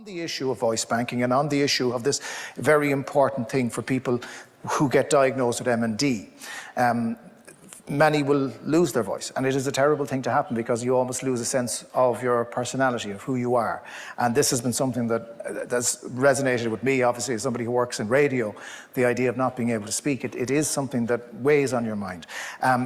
the issue of voice banking and on the issue of this very important thing for people who get diagnosed with MND. Many will lose their voice, and it is a terrible thing to happen because you almost lose a sense of your personality, of who you are. And this has been something that's resonated with me, obviously, as somebody who works in radio, the idea of not being able to speak. It is something that weighs on your mind,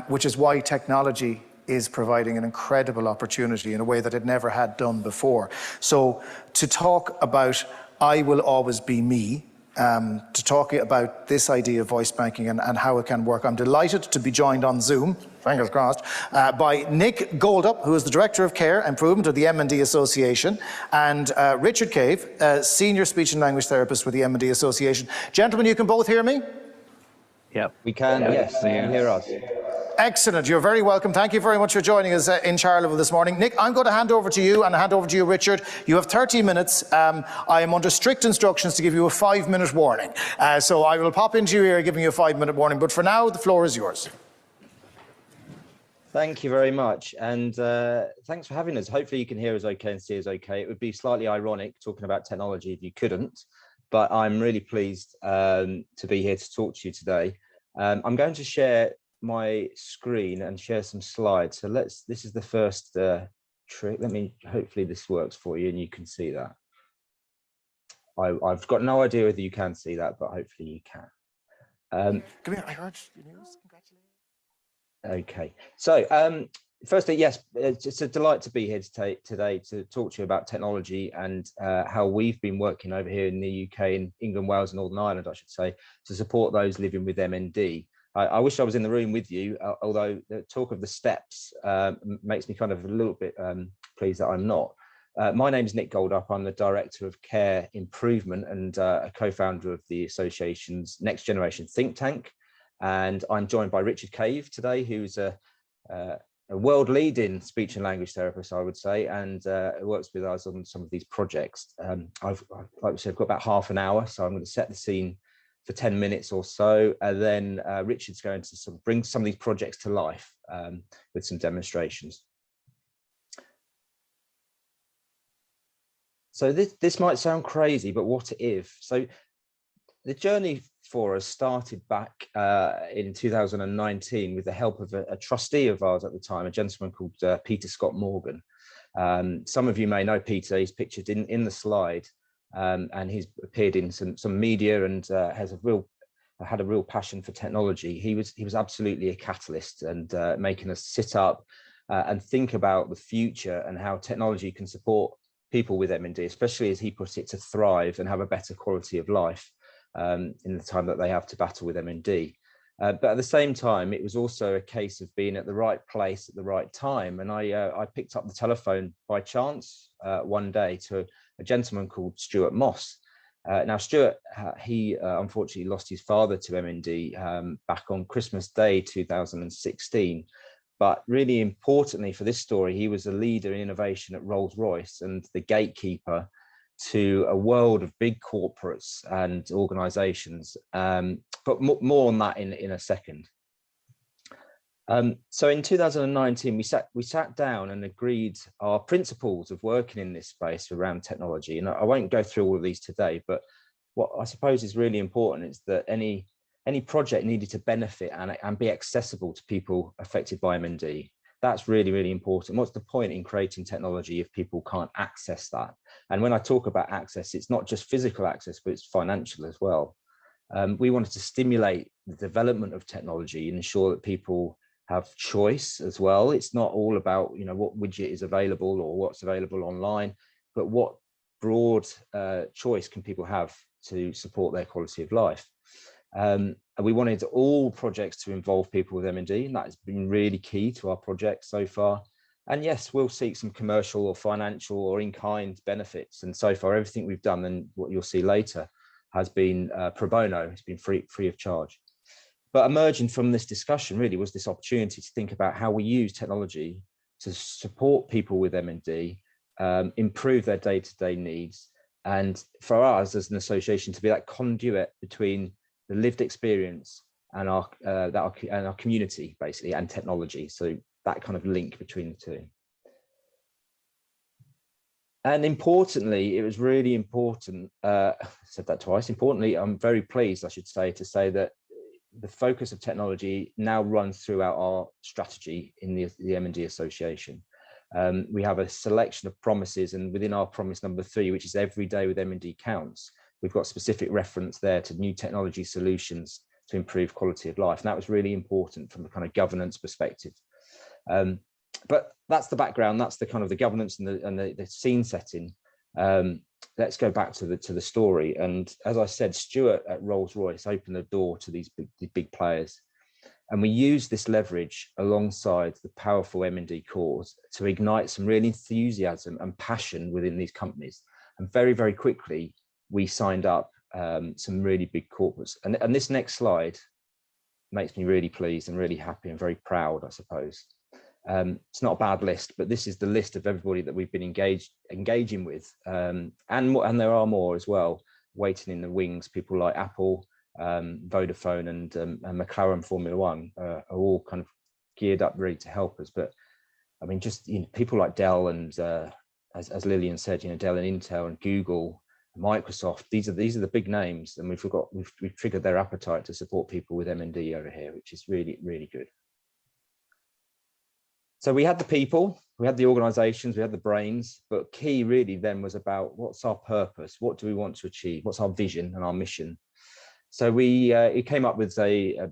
which is why technology is providing an incredible opportunity in a way that it never had done before. So to talk about I will always be me, to talk about this idea of voice banking and how it can work. I'm delighted to be joined on Zoom, fingers crossed, by Nick Goldup, who is the Director of Care Improvement of the MND Association, and Richard Cave, Senior Speech and Language Therapist with the MND Association. Gentlemen, you can both hear me? Yep. We can, yes, you can hear us. Excellent, you're very welcome. Thank you very much for joining us in Charleville this morning. Nick, I'm going to hand over to you and hand over to you, Richard. You have 30 minutes. I am under strict instructions to give you a 5-minute warning. So I will pop into your ear giving you a 5-minute warning, but for now, the floor is yours. Thank you very much, and thanks for having us. Hopefully you can hear us okay and see us okay. It would be slightly ironic talking about technology if you couldn't, but I'm really pleased to be here to talk to you today. I'm going to share my screen and share some slides. So this is the first trick. Hopefully this works for you and you can see that. I've got no idea whether you can see that, but hopefully you can. Come here, I heard your news. Congratulations. Okay, so firstly, yes, it's a delight to be here today to talk to you about technology and how we've been working over here in the UK, in England, Wales and Northern Ireland, I should say, to support those living with MND. I wish I was in the room with you, although the talk of the steps makes me kind of a little bit pleased that I'm not. My name is Nick Goldup. I'm the Director of Care Improvement and a co-founder of the association's Next Generation think tank. And I'm joined by Richard Cave today, who's a world-leading speech and language therapist, I would say, and works with us on some of these projects. Like I said, I've got about half an hour, so I'm going to set the scene for 10 minutes or so, and then Richard's going to sort of bring some of these projects to life with some demonstrations. So this might sound crazy, but what if? So the journey for us started back in 2019 with the help of a trustee of ours at the time, a gentleman called Peter Scott Morgan. Some of you may know Peter. He's pictured in the slide. And he's appeared in some media and has had a real passion for technology. He was absolutely a catalyst and making us sit up and think about the future and how technology can support people with MND, especially as he put it, to thrive and have a better quality of life in the time that they have to battle with MND. But at the same time, it was also a case of being at the right place at the right time. And I picked up the telephone by chance one day to a gentleman called Stuart Moss. Now, Stuart, he unfortunately lost his father to MND back on Christmas Day 2016. But really importantly for this story, he was a leader in innovation at Rolls-Royce and the gatekeeper to a world of big corporates and organizations. But more on that in a second. So in 2019, we sat down and agreed our principles of working in this space around technology. And I won't go through all of these today, but what I suppose is really important is that any project needed to benefit and be accessible to people affected by MND. That's really, really important. What's the point in creating technology if people can't access that? And when I talk about access, it's not just physical access, but it's financial as well. We wanted to stimulate the development of technology and ensure that people have choice as well. It's not all about, what widget is available or what's available online, but what broad choice can people have to support their quality of life. And we wanted all projects to involve people with MND, and that has been really key to our project so far. And yes, we'll seek some commercial or financial or in-kind benefits. And so far, everything we've done and what you'll see later has been pro bono. It's been free of charge. But emerging from this discussion really was this opportunity to think about how we use technology to support people with MND, improve their day-to-day needs, and for us as an association to be that conduit between the lived experience and our community, basically, and technology. So that kind of link between the two. And importantly, it was really important, I said that twice, importantly, I'm very pleased, I should say, to say that the focus of technology now runs throughout our strategy in the MND Association. We have a selection of promises, and within our promise number 3, which is every day with MND counts, we've got specific reference there to new technology solutions to improve quality of life. And that was really important from a kind of governance perspective. But that's the background, that's the kind of the governance and the scene setting. Let's go back to the story. And as I said, Stuart at Rolls-Royce opened the door to these big players. And we use this leverage alongside the powerful MND cause to ignite some real enthusiasm and passion within these companies. And very, very quickly, we signed up some really big corporates. And this next slide makes me really pleased and really happy and very proud, I suppose. It's not a bad list, but this is the list of everybody that we've been engaging with, and there are more as well, waiting in the wings. People like Apple, Vodafone, and McLaren Formula One are all kind of geared up, ready to help us. But I mean, just people like Dell and as Lillian said, Dell and Intel and Google, Microsoft. These are the big names, and we've triggered their appetite to support people with MND over here, which is really, really good. So we had the people, we had the organizations, we had the brains, but key really then was about what's our purpose, what do we want to achieve, what's our vision and our mission. So it came up with a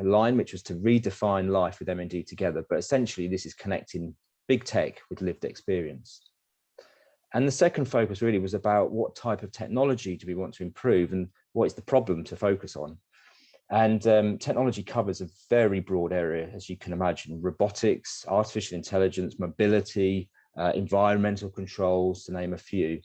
line which was to redefine life with MND together, but essentially this is connecting big tech with lived experience. And the second focus really was about what type of technology do we want to improve and what is the problem to focus on. And technology covers a very broad area, as you can imagine: robotics, artificial intelligence, mobility, environmental controls, to name a few.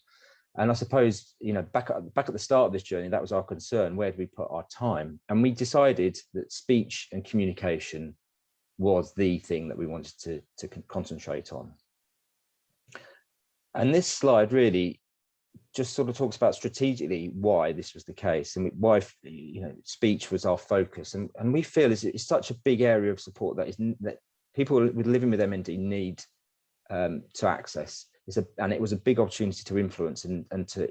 And I suppose, back at the start of this journey, that was our concern: where do we put our time? And we decided that speech and communication was the thing that we wanted to concentrate on. And this slide really just sort of talks about strategically why this was the case, and why speech was our focus. And we feel it's such a big area of support that people living with MND need to access. And it was a big opportunity to influence and to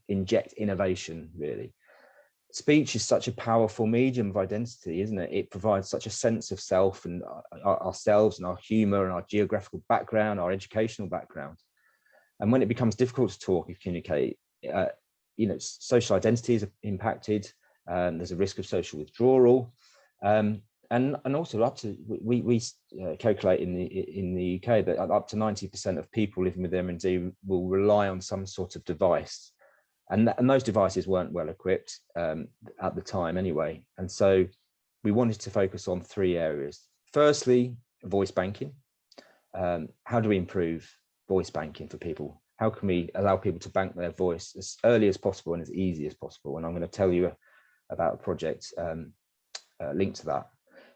inject innovation, really. Speech is such a powerful medium of identity, isn't it? It provides such a sense of self and ourselves and our humor and our geographical background, our educational background. And when it becomes difficult to talk and communicate, social identity is impacted. There's a risk of social withdrawal, and also we calculate in the UK that up to 90% of people living with MND will rely on some sort of device, and those devices weren't well equipped at the time anyway. And so we wanted to focus on 3 areas. Firstly, voice banking. How do we improve voice banking for people? How can we allow people to bank their voice as early as possible and as easy as possible? And I'm going to tell you about a project linked to that.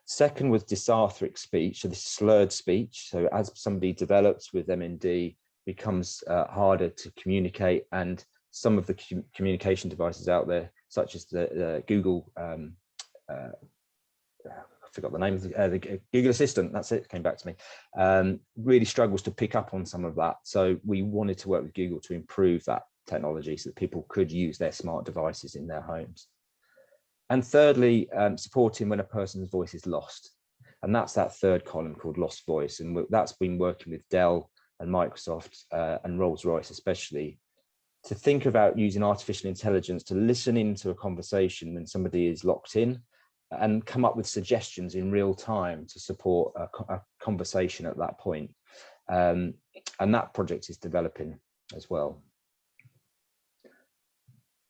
Second was dysarthric speech, so this slurred speech. So as somebody develops with MND, becomes harder to communicate, and some of the communication devices out there, such as the Google, I forgot the name of the Google Assistant, that's it, came back to me, really struggles to pick up on some of that. So we wanted to work with Google to improve that technology so that people could use their smart devices in their homes. And thirdly, supporting when a person's voice is lost. And that's that third column called lost voice. And that's been working with Dell and Microsoft and Rolls-Royce especially, to think about using artificial intelligence to listen into a conversation when somebody is locked in, and come up with suggestions in real time to support a conversation at that point. And that project is developing as well.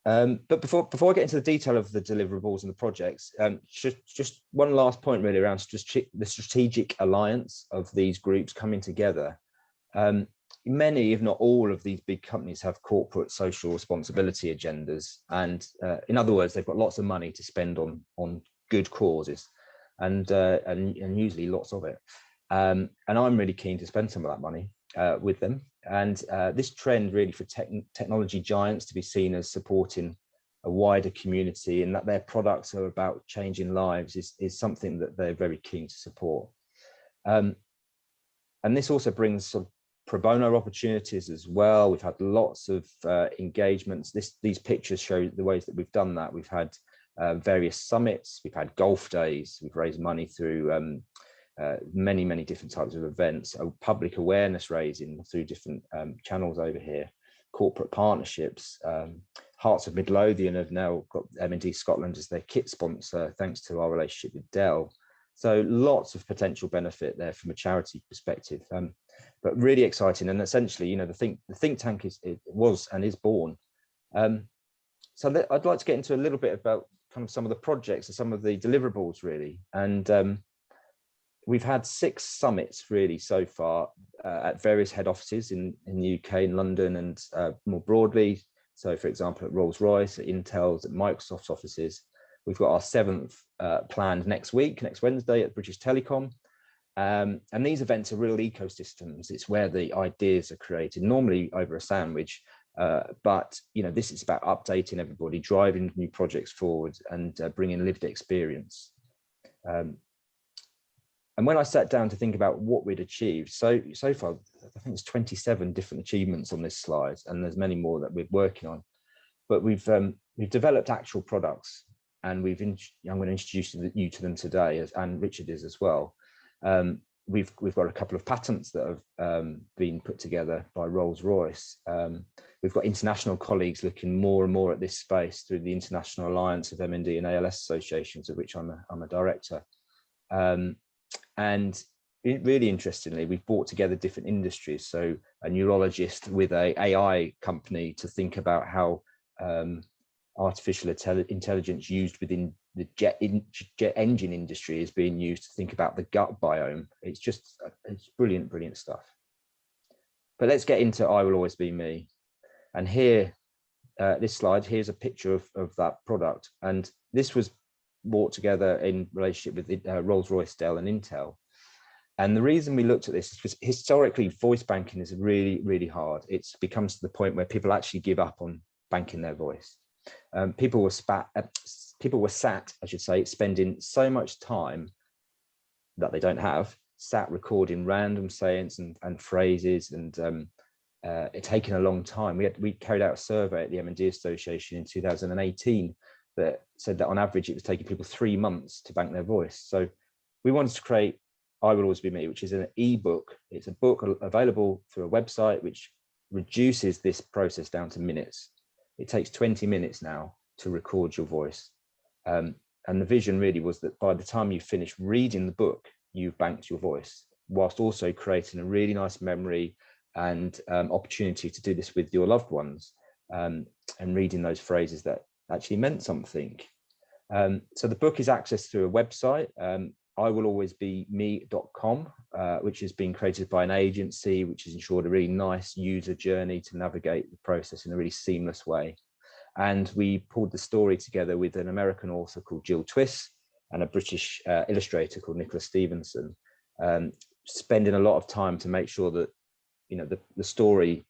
But before I get into the detail of the deliverables and the projects, just one last point really around the strategic alliance of these groups coming together. Many, if not all, of these big companies have corporate social responsibility agendas, and in other words, they've got lots of money to spend on good causes, and usually lots of it. And I'm really keen to spend some of that money with them. And this trend really for technology giants to be seen as supporting a wider community, and that their products are about changing lives, is something that they're very keen to support. And this also brings sort of pro bono opportunities as well. We've had lots of engagements. These pictures show the ways that we've done that. We've had various summits, we've had golf days, we've raised money through many different types of events, public awareness raising through different channels over here, corporate partnerships. Hearts of Midlothian have now got MND Scotland as their kit sponsor, thanks to our relationship with Dell. So lots of potential benefit there from a charity perspective, but really exciting. And essentially, you know, the think tank was and is born. So I'd like to get into a little bit about kind of some of the projects and some of the deliverables, really. And we've had 6 summits really so far at various head offices in the UK, in London, and more broadly. So, for example, at Rolls-Royce, at Intel's, at Microsoft's offices. We've got our 7th planned next Wednesday at British Telecom. And these events are real ecosystems. It's where the ideas are created, normally over a sandwich. But, you know, this is about updating everybody, driving new projects forward, and bringing lived experience. And when I sat down to think about what we'd achieved, so far, I think there's 27 different achievements on this slide, and there's many more that we're working on. But we've developed actual products, and I'm going to introduce you to them today, and Richard is as well. We've got a couple of patents that have been put together by Rolls-Royce. We've got international colleagues looking more and more at this space through the International Alliance of MND and ALS associations, of which I'm a director. And really interestingly, we've brought together different industries. So a neurologist with a AI company to think about how artificial intelligence used within the jet engine industry is being used to think about the gut biome. It's brilliant stuff. But let's get into I Will Always Be Me. And here, this slide, here's a picture of that product. And this was brought together in relationship with Rolls-Royce, Dell, and Intel. And the reason we looked at this is because historically, voice banking is really hard. It's becomes to the point where people actually give up on banking their voice. People were sat, I should say, spending so much time that they don't have, sat recording random sayings and phrases, and it taken a long time. We carried out a survey at the MND Association in 2018 that said that on average it was taking people 3 months to bank their voice. So we wanted to create I Will Always Be Me, which is an ebook. It's a book available through a website which reduces this process down to minutes. It takes 20 minutes now to record your voice. And the vision really was that by the time you finish reading the book, you've banked your voice, whilst also creating a really nice memory and opportunity to do this with your loved ones, and reading those phrases that actually meant something. So the book is accessed through a website, iwillalwaysbeme.com, which has been created by an agency which has ensured a really nice user journey to navigate the process in a really seamless way. And we pulled the story together with an American author called Jill Twiss and a British illustrator called Nicholas Stevenson, spending a lot of time to make sure that, you know, the story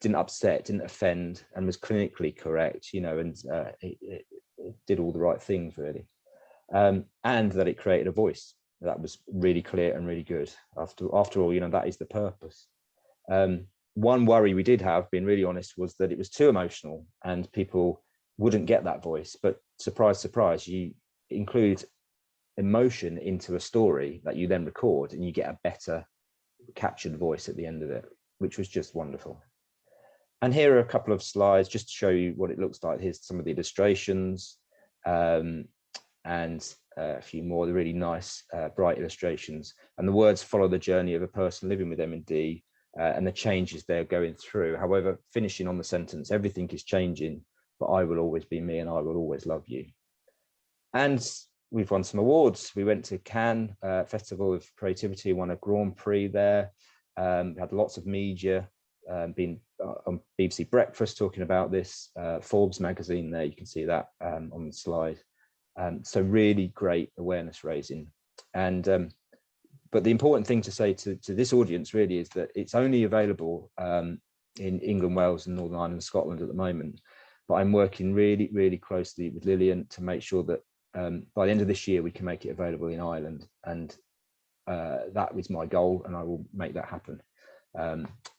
didn't upset, didn't offend, and was clinically correct, you know, and it did all the right things really. And that it created a voice that was really clear and really good. After all, you know, that is the purpose. One worry we did have, being really honest, was that it was too emotional and people wouldn't get that voice. But surprise, surprise, you include emotion into a story that you then record and you get a better captured voice at the end of it, which was just wonderful. And here are a couple of slides just to show you what it looks like. Here's some of the illustrations, and a few more, the really nice, bright illustrations. And the words follow the journey of a person living with MND and the changes they're going through. However, finishing on the sentence, everything is changing, but I will always be me and I will always love you. And we've won some awards. We went to Cannes Festival of Creativity, won a Grand Prix there. We had lots of media, been on BBC Breakfast talking about this, Forbes magazine there, you can see that on the slide. So really great awareness raising. And but the important thing to say to this audience really is that it's only available in England, Wales and Northern Ireland and Scotland at the moment. But I'm working really closely with Lillian to make sure that by the end of this year we can make it available in Ireland, and that is my goal, and I will make that happen.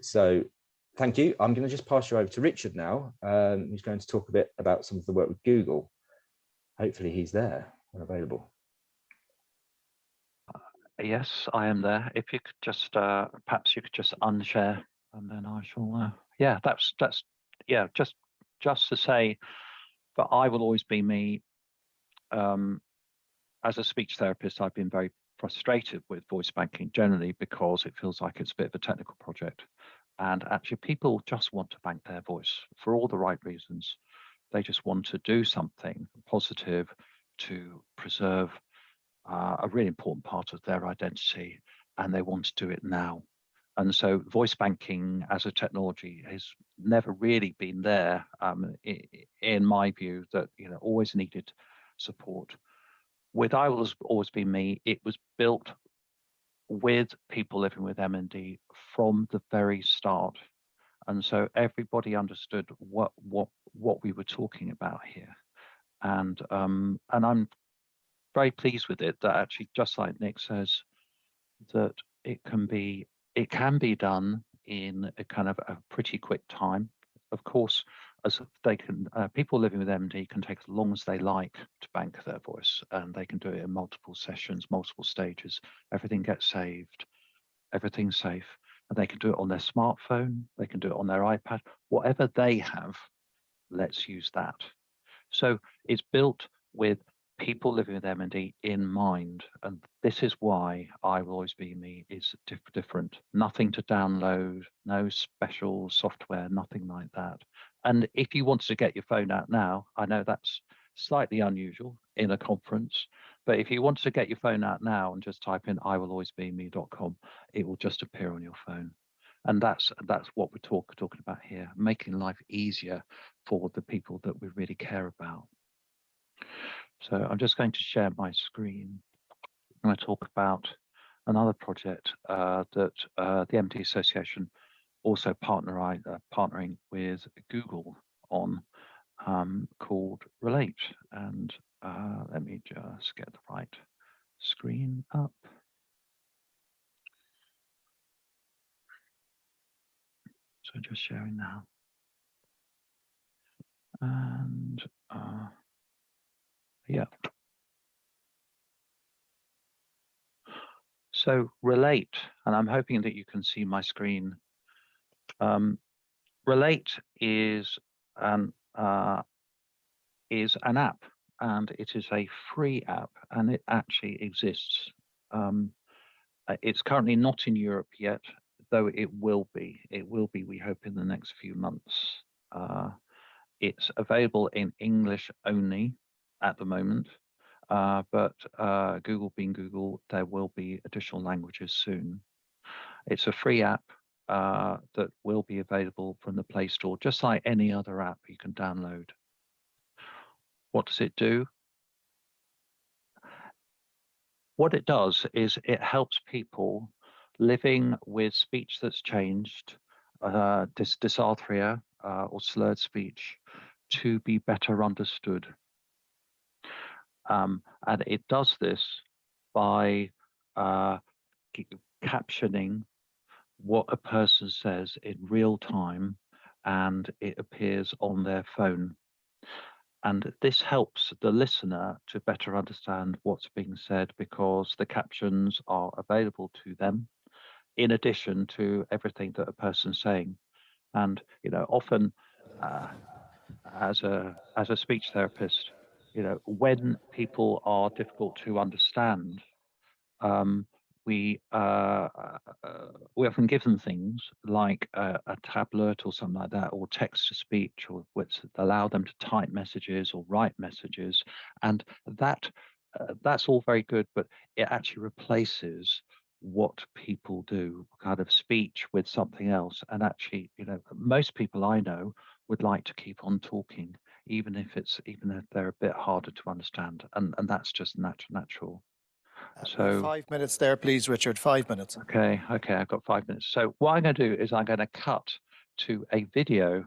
So thank you. I'm going to just pass you over to Richard now, who's going to talk a bit about some of the work with Google. Hopefully he's there and available. Yes, I am there. If you could just, perhaps you could just unshare, and then I shall. Yeah, that's yeah. Just to say, that I will always be me. As a speech therapist, I've been very frustrated with voice banking generally because it feels like it's a bit of a technical project, and actually people just want to bank their voice for all the right reasons. They just want to do something positive to preserve a really important part of their identity, and they want to do it now. And so voice banking as a technology has never really been there, in my view, that always needed support. With I Will Always Be Me, it was built with people living with MND from the very start. And so everybody understood what we were talking about here. And I'm very pleased with it, that actually, just like Nick says, that it can be done in a kind of a pretty quick time. Of course, as they can, people living with MD can take as long as they like to bank their voice, and they can do it in multiple sessions, multiple stages. Everything gets saved, everything's safe, and they can do it on their smartphone, they can do it on their iPad, whatever they have, let's use that. So it's built with people living with MND in mind, and this is why I Will Always Be Me is different. Nothing to download, no special software, nothing like that. And if you want to get your phone out now, I know that's slightly unusual in a conference, but if you want to get your phone out now and just type in iwillalwaysbeme.com, it will just appear on your phone. And that's what we're talking about here, making life easier for the people that we really care about. So I'm just going to share my screen. I'm going to talk about another project that the MND Association also partnering with Google on, called Relate. And let me just get the right screen up. So just sharing now. And yeah. So Relate, and I'm hoping that you can see my screen. Relate is an app, and it is a free app, and it actually exists. It's currently not in Europe yet, though it will be. It will be, we hope, in the next few months. It's available in English only at the moment, but Google being Google, there will be additional languages soon. It's a free app that will be available from the Play Store, just like any other app you can download. What does it do? What it does is it helps people living with speech that's changed, dysarthria or slurred speech, to be better understood. And it does this by captioning what a person says in real time, and it appears on their phone. And this helps the listener to better understand what's being said, because the captions are available to them in addition to everything that a person's saying. And often as a speech therapist, when people are difficult to understand, we often give them things like a tablet or something like that, or text to speech, or which allow them to type messages or write messages, and that's all very good, but it actually replaces what people do, kind of speech, with something else. And actually, most people I know would like to keep on talking, even if they're a bit harder to understand, and that's just natural. So 5 minutes there, please, Richard. 5 minutes. Okay, I've got 5 minutes. So what I'm going to do is I'm going to cut to a video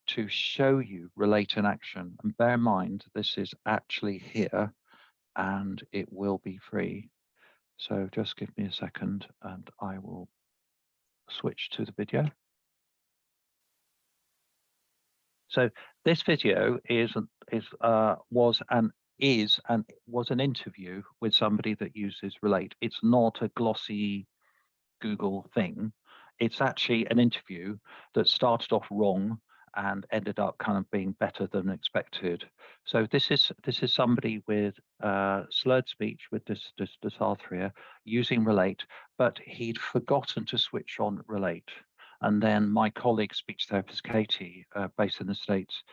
to show you Relate in action. And bear in mind, this is actually here, and it will be free. So just give me a second, and I will switch to the video. So this video was an interview with somebody that uses Relate. It's not a glossy Google thing. It's actually an interview that started off wrong and ended up kind of being better than expected. So this is somebody with slurred speech, with dysarthria, using Relate, but he'd forgotten to switch on Relate. And then my colleague, speech therapist Katie, based in the States,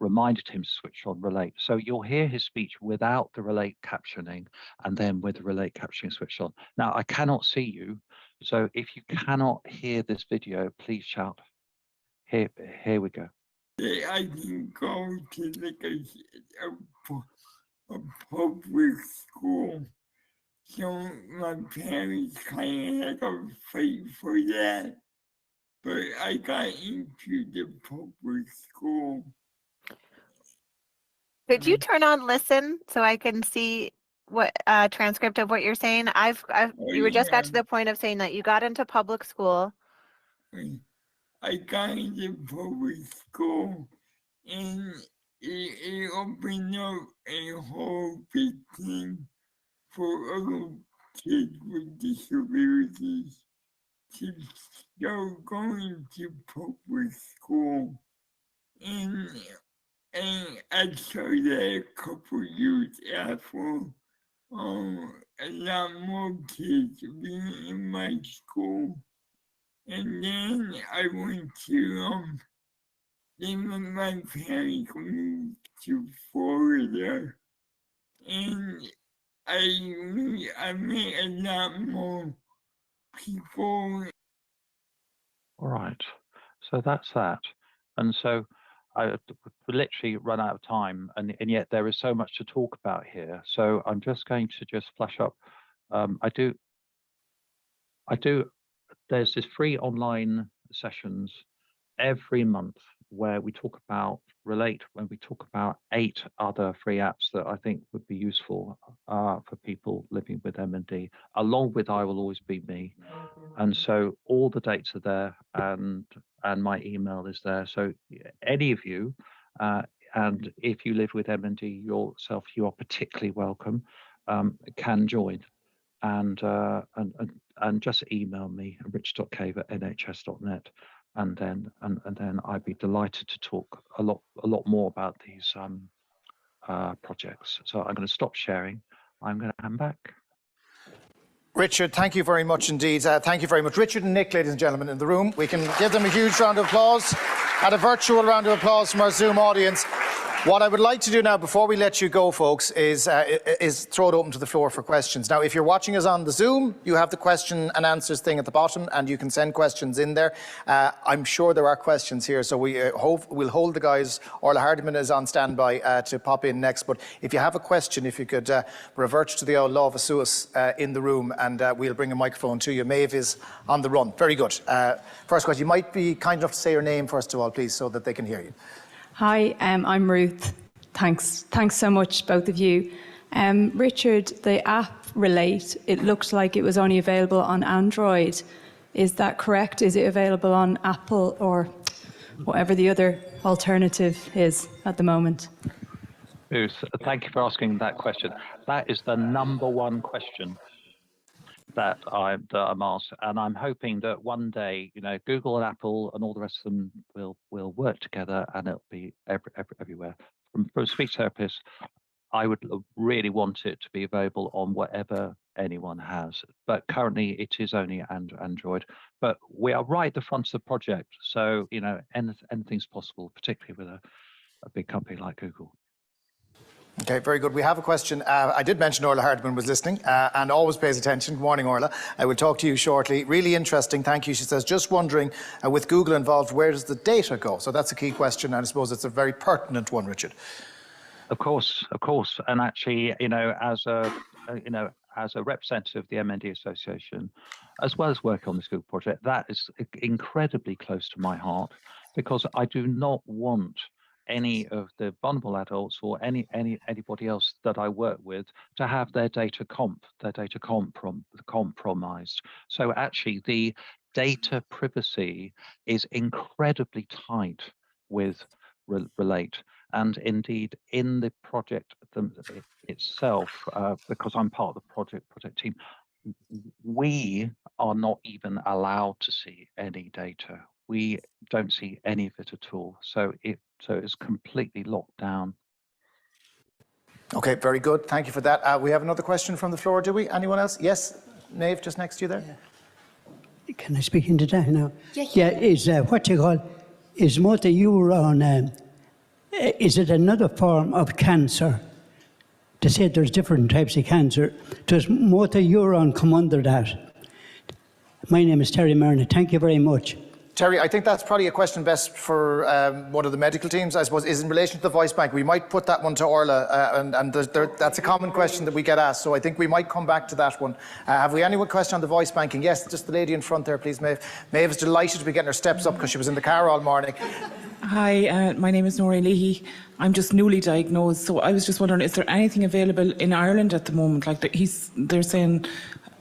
reminded him to switch on Relate. So you'll hear his speech without the Relate captioning, and then with the Relate captioning switched on. Now, I cannot see you, so if you cannot hear this video, please shout. Here we go. I can go to like a public school, so my parents kind of had to fight for that, but I got into the public school. Could you turn on listen so I can see what transcript of what you're saying? You were just got to the point of saying that you got into public school. I got into public school, and it opened up a whole big thing for other kids with disabilities to start going to public school. And I started a couple years after, a lot more kids being in my school. And then I went to, then my parents moved to Florida, and I met a lot more people. All right, so that's that. And so I literally run out of time, and yet there is so much to talk about here. So I'm just going to flash up. There's this free online sessions every month where we talk about Relate, when we talk about 8 other free apps that I think would be useful for people living with MND, along with I Will Always Be Me. And so all the dates are there, and my email is there. So any of you, and if you live with MND yourself, you are particularly welcome, can join. And just email me, rich.cave@nhs.net, and then I'd be delighted to talk a lot more about these projects. So I'm going to stop sharing. I'm going to hand back. Richard, thank you very much indeed. Thank you very much. Richard and Nick, ladies and gentlemen, in the room. We can give them a huge round of applause, and a virtual round of applause from our Zoom audience. What I would like to do now, before we let you go, folks, is throw it open to the floor for questions. Now, if you're watching us on the Zoom, you have the question and answers thing at the bottom, and you can send questions in there. I'm sure there are questions here, so we'll hold the guys. Orla Hardiman is on standby to pop in next. But if you have a question, if you could revert to the old law of Asuas in the room, and we'll bring a microphone to you. Maeve is on the run. Very good. First question. You might be kind enough to say your name first of all, please, so that they can hear you. Hi, I'm Ruth. Thanks so much, both of you. Richard, the app Relate, it looked like it was only available on Android. Is that correct? Is it available on Apple or whatever the other alternative is at the moment? Ruth, thank you for asking that question. That is the #1 question that I'm asked, and I'm hoping that one day, Google and Apple and all the rest of them will work together, and it'll be everywhere. From a speech therapist, I would really want it to be available on whatever anyone has, but currently it is only Android. But we are right at the front of the project, so anything's possible, particularly with a big company like Google. Okay, very good. We have a question. I did mention Orla Hardiman was listening and always pays attention. Good morning, Orla. I will talk to you shortly. Really interesting, thank you. She says, just wondering, with Google involved, where does the data go? So that's a key question, and I suppose it's a very pertinent one, Richard. Of course. And actually, as a representative of the MND Association, as well as working on this Google project, that is incredibly close to my heart, because I do not want any of the vulnerable adults or anybody else that I work with to have their data compromised. So actually, the data privacy is incredibly tight with Relate. And indeed, in the project itself, because I'm part of the project team, we are not even allowed to see any data. We don't see any of it at all. So it's completely locked down. Okay, very good. Thank you for that. We have another question from the floor, do we? Anyone else? Yes, Nave, just next to you there. Yeah. Can I speak into that now? Yeah, is what you call, is motor neuron, is it another form of cancer? To say there's different types of cancer, does motor neuron come under that? My name is Terry Marner. Thank you very much. Terry, I think that's probably a question best for one of the medical teams, I suppose, is in relation to the voice bank. We might put that one to Orla, and that's a common question that we get asked, so I think we might come back to that one. Have we any question on the voice banking? Yes, just the lady in front there, please, Maeve. Maeve is delighted to be getting her steps up because she was in the car all morning. Hi, my name is Nora Leahy. I'm just newly diagnosed, so I was just wondering, is there anything available in Ireland at the moment? Like they're saying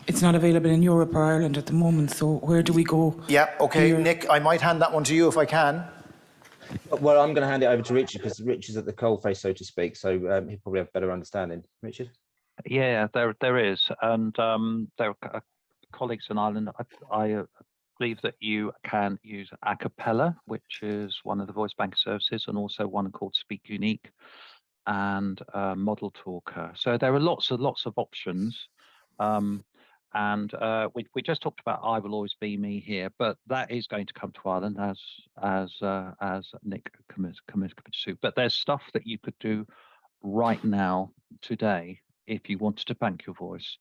it's not available in Europe or Ireland at the moment, so where do we go? Yeah, okay, here? Nick, I might hand that one to you if I can. Well, I'm going to hand it over to Richard because Richard's at the coalface, so to speak, so he'll probably have better understanding. Richard? Yeah, there is, and there are colleagues in Ireland. I believe that you can use a cappella, which is one of the voice bank services, and also one called Speak Unique and Model Talker. So there are lots of options. And we just talked about I Will Always Be Me here, but that is going to come to Ireland as Nick committed to. But there's stuff that you could do right now, today, if you wanted to bank your voice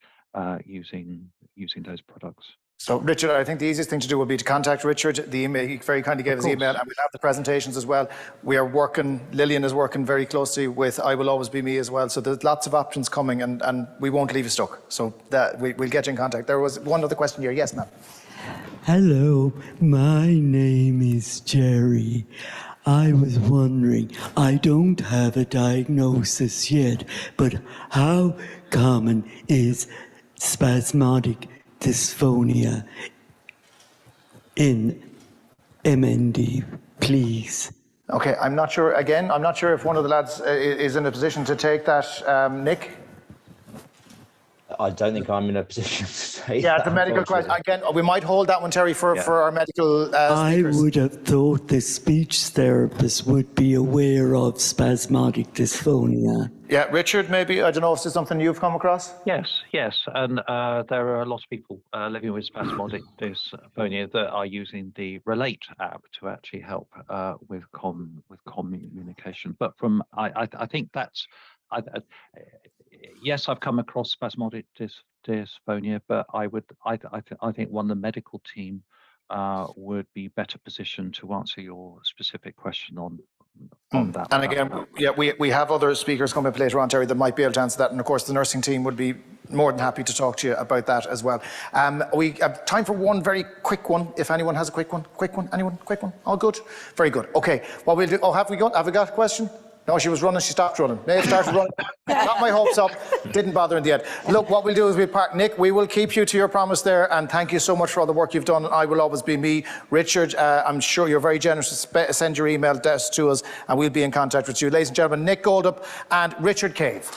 using those products. So, Richard, I think the easiest thing to do would be to contact Richard. The email, he very kindly gave his email, and we'll have the presentations as well. We are working, Lillian is working very closely with I Will Always Be Me as well. So there's lots of options coming, and we won't leave you stuck. So we'll get you in contact. There was one other question here. Yes, ma'am. Hello, my name is Jerry. I was wondering, I don't have a diagnosis yet, but how common is spasmodic dysphonia in MND, please? Okay, I'm not sure, again, I'm not sure if one of the lads is in a position to take that. Nick? I don't think I'm in a position to say yeah, that, the medical question. Again, we might hold that one, Terry, for our medical speakers. I would have thought the speech therapist would be aware of spasmodic dysphonia. Yeah, Richard, maybe, I don't know if there's something you've come across? Yes, and there are a lot of people living with spasmodic dysphonia that are using the Relate app to actually help with communication. But I think that's, yes, I've come across spasmodic dysphonia, but I think one of the medical team would be better positioned to answer your specific question on that. And again, yeah, we have other speakers coming up later on, Terry, that might be able to answer that. And of course, the nursing team would be more than happy to talk to you about that as well. We have time for one very quick one. If anyone has a quick one, anyone, quick one? All good? Very good. Okay, what we'll do, have we got a question? No, she was running, she stopped running. Maeve started running, got my hopes up, didn't bother in the end. Look, what we'll do is we'll park. Nick, we will keep you to your promise there, and thank you so much for all the work you've done. I Will Always Be Me. Richard, I'm sure you're very generous to send your email to us, and we'll be in contact with you. Ladies and gentlemen, Nick Goldup and Richard Cave.